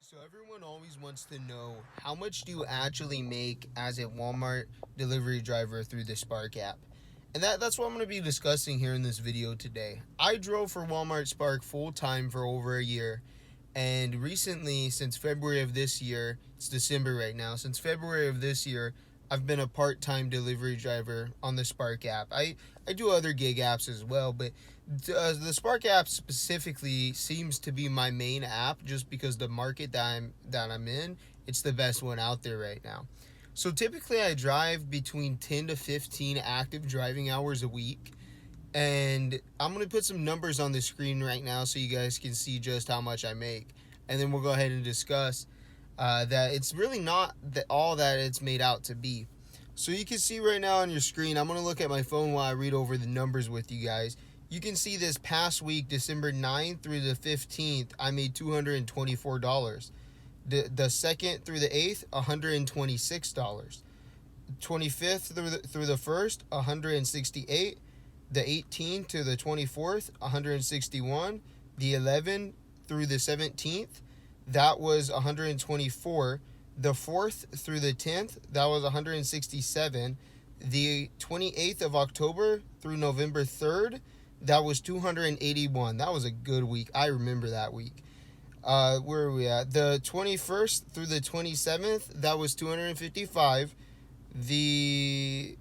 So everyone always wants to know, how much do you actually make as a Walmart delivery driver through the Spark app? And that's what I'm going to be discussing here in this video today. I drove for Walmart Spark full time for over a year. And recently, since February of this year, it's December right now, since February of this year, I've been a part-time delivery driver on the Spark app. I do other gig apps as well, but the Spark app specifically seems to be my main app just because the market that I'm in, it's the best one out there right now. So typically I drive between 10 to 15 active driving hours a week. And I'm going to put some numbers on the screen right now so you guys can see just how much I make. And then we'll go ahead and discuss that it's really not all that it's made out to be. So you can see right now on your screen, I'm going to look at my phone while I read over the numbers with you guys. You can see this past week, December 9th through the 15th, I made $224. The 2nd through the 8th, $126. 25th through the 1st, $168. The 18th to the 24th, $161. The 11th through the 17th, that was $124. The 4th through the 10th, that was $167. The 28th of October through November 3rd, that was $281. That was a good week. I remember that week. Where are we at? The 21st through the 27th, that was $255. The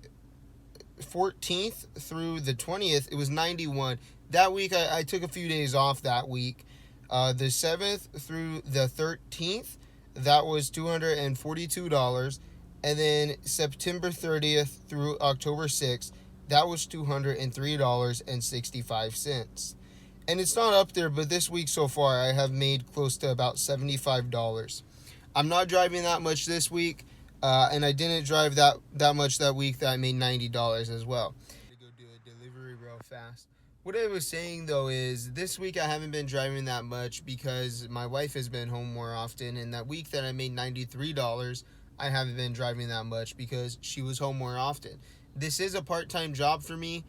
14th through the 20th, it was $91. That week, I took a few days off that week. The 7th through the 13th, that was $242. And then September 30th through October 6th, that was $203.65. And it's not up there, but this week so far, I have made close to about $75. I'm not driving that much this week. And I didn't drive that much that week that I made $90 as well. To go do a delivery real fast. What I was saying though is this week I haven't been driving that much because my wife has been home more often. And that week that I made $93, I haven't been driving that much because she was home more often. This is a part-time job for me.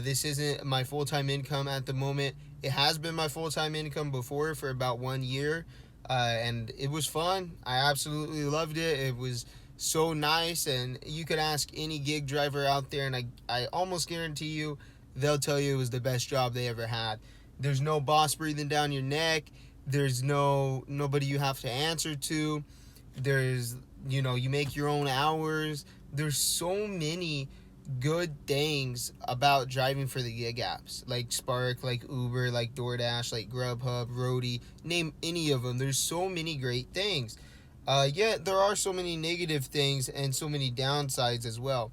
This isn't my full-time income at the moment. It has been my full-time income before for about 1 year. And it was fun. I absolutely loved it. It was so nice, and you could ask any gig driver out there, and I almost guarantee you they'll tell you it was the best job they ever had. There's no boss breathing down your neck. There's nobody you have to answer to. There's, you make your own hours. There's so many good things about driving for the gig apps, like Spark, like Uber, like DoorDash, like Grubhub, Roadie, name any of them. There's so many great things. Yet there are so many negative things and so many downsides as well.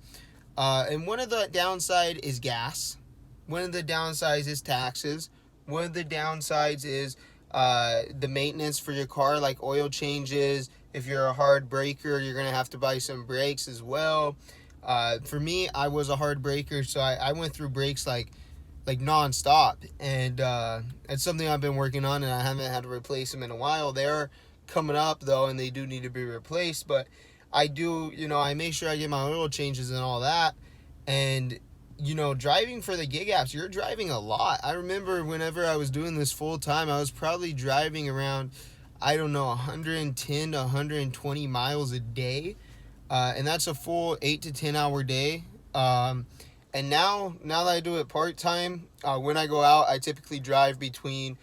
And one of the downside is gas. One of the downsides is taxes. One of the downsides is the maintenance for your car, like oil changes. If you're a hard breaker, you're going to have to buy some brakes as well. For me, I was a hard breaker, so I went through brakes like nonstop. And it's something I've been working on, and I haven't had to replace them in a while. They're coming up though, and they do need to be replaced, but I do, I make sure I get my oil changes and all that. And driving for the gig apps, you're driving a lot. I remember whenever I was doing this full time, I was probably driving around, I don't know, 110 to 120 miles a day, and that's a full 8 to 10 hour day. And now that I do it part-time, when I go out, I typically drive between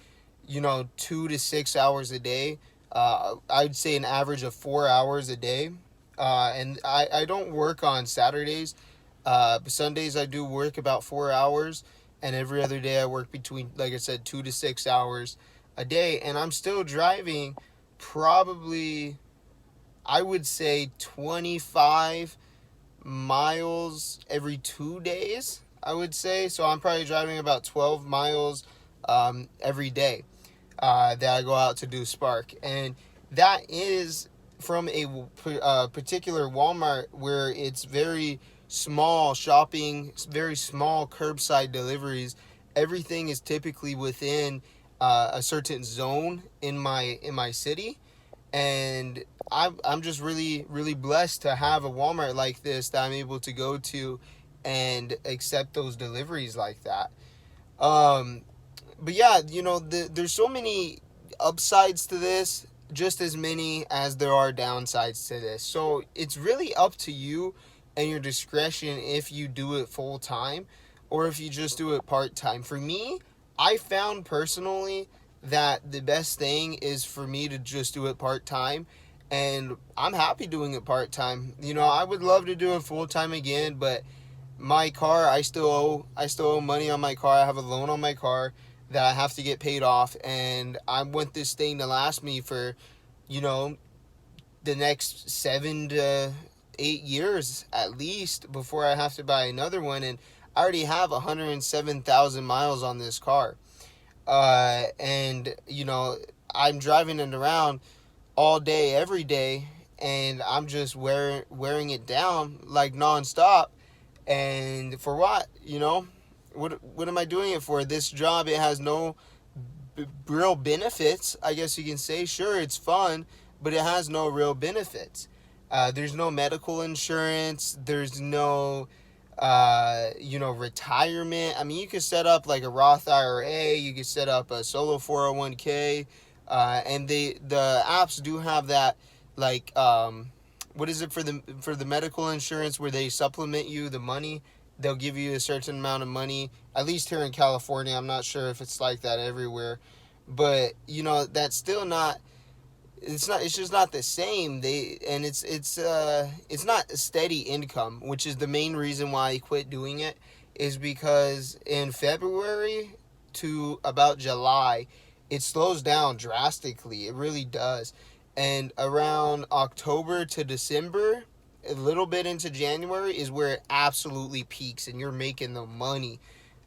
2 to 6 hours a day. I'd say an average of 4 hours a day. And I don't work on Saturdays. Sundays I do work about 4 hours. And every other day I work between, like I said, 2 to 6 hours a day. And I'm still driving probably, I would say, 25 miles every 2 days, I would say. So I'm probably driving about 12 miles every day. That I go out to do Spark. And that is from a particular Walmart where it's very small shopping, very small curbside deliveries. Everything is typically within a certain zone in my city. And I'm just really, really blessed to have a Walmart like this that I'm able to go to and accept those deliveries like that. But yeah, there's so many upsides to this. just as many as there are downsides to this. So it's really up to you and your discretion if you do it full time or if you just do it part time. For me, I found personally that the best thing is for me to just do it part time, and I'm happy doing it part time. I would love to do it full time again, but my car, I still owe money on my car. I have a loan on my car that I have to get paid off, and I want this thing to last me for, you know, the next 7 to 8 years at least before I have to buy another one. And I already have 107,000 miles on this car. And I'm driving it around all day, every day, and I'm just wearing it down like nonstop. And for what? What am I doing it for? This job, it has no real benefits, I guess you can say. Sure, it's fun, but it has no real benefits. There's no medical insurance. There's no, retirement. I mean, you could set up like a Roth IRA. You could set up a solo 401k. And the apps do have that, like, what is it for the medical insurance where they supplement you the money? They'll give you a certain amount of money, at least here in California. I'm not sure if it's like that everywhere, but that's still not. It's just not the same. It's not a steady income, which is the main reason why I quit doing it. Is because in February to about July, it slows down drastically. It really does. And around October to December, a little bit into January, is where it absolutely peaks and you're making the money.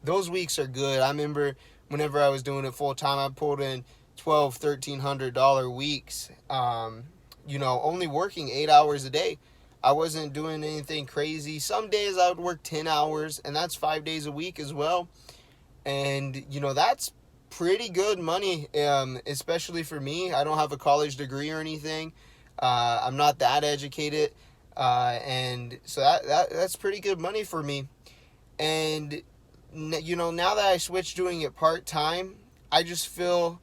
Those weeks are good. I remember whenever I was doing it full time, I pulled in $1,200-$1,300 weeks. Only working 8 hours a day. I wasn't doing anything crazy. Some days I would work 10 hours, and that's 5 days a week as well. And that's pretty good money, especially for me. I don't have a college degree or anything. I'm not that educated, and so that's pretty good money for me. And now that I switched doing it part time, I just feel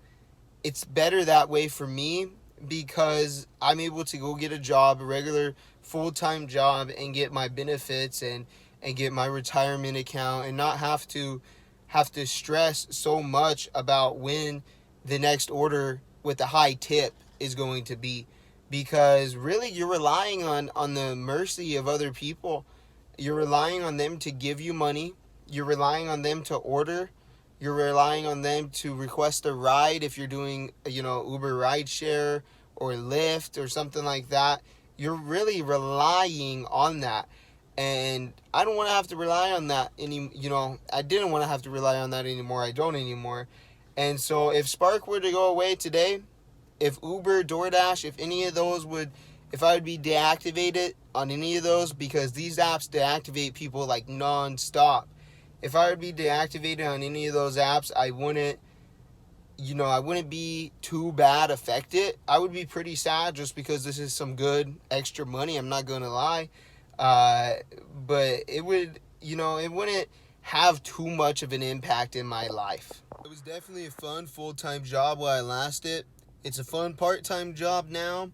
it's better that way for me because I'm able to go get a job, a regular full-time job, and get my benefits and get my retirement account and not have to stress so much about when the next order with the high tip is going to be, because really you're relying on the mercy of other people. You're relying on them to give you money. You're relying on them to order. You're relying on them to request a ride if you're doing, Uber rideshare or Lyft or something like that. You're really relying on that. And I don't want to have to rely on that I didn't want to have to rely on that anymore. I don't anymore. And so if Spark were to go away today, if Uber, DoorDash, if I would be deactivated on any of those, because these apps deactivate people like non-stop. If I would be deactivated on any of those apps, I wouldn't be too bad affected. I would be pretty sad just because this is some good extra money. I'm not going to lie. But it wouldn't have too much of an impact in my life. It was definitely a fun full-time job while I lasted. It's a fun part-time job now.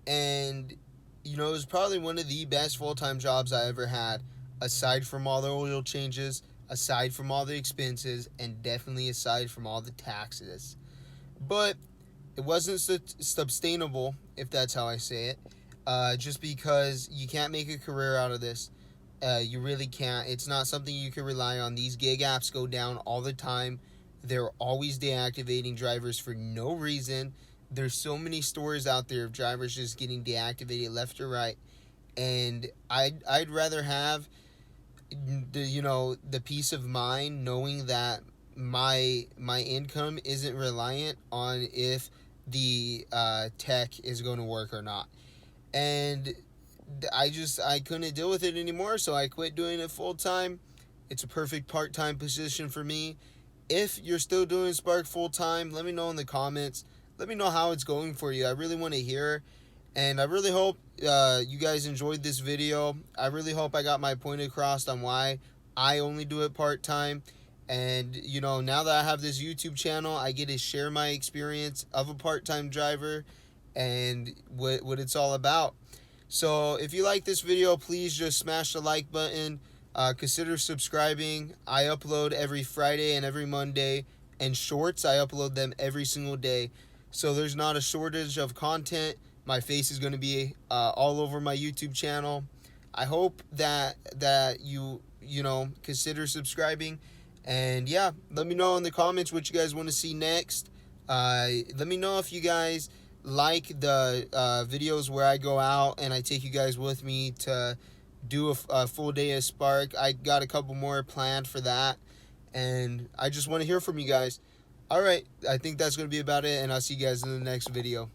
And, it was probably one of the best full-time jobs I ever had, aside from all the oil changes, aside from all the expenses, and definitely aside from all the taxes. But it wasn't sustainable, if that's how I say it. Just because you can't make a career out of this. You really can't. It's not something you can rely on. These gig apps go down all the time. They're always deactivating drivers for no reason. There's so many stories out there of drivers just getting deactivated left or right. And I'd rather have the peace of mind knowing that my income isn't reliant on if the tech is going to work or not. And I couldn't deal with it anymore, so I quit doing it full time. It's a perfect part-time position for me. If you're still doing Spark full time, let me know in the comments. Let me know how it's going for you. I really want to hear. And I really hope you guys enjoyed this video. I really hope I got my point across on why I only do it part-time. And, now that I have this YouTube channel, I get to share my experience of a part-time driver. and what it's all about. So if you like this video, please just smash the like button. Consider subscribing. I upload every Friday and every Monday, and shorts, I upload them every single day. So there's not a shortage of content. My face is going to be all over my YouTube channel. I hope that you consider subscribing. And yeah, let me know in the comments what you guys want to see next. Let me know if you guys like the videos where I go out and I take you guys with me to do a full day of Spark. I got a couple more planned for that, and I just want to hear from you guys. All right, I think that's going to be about it, and I'll see you guys in the next video.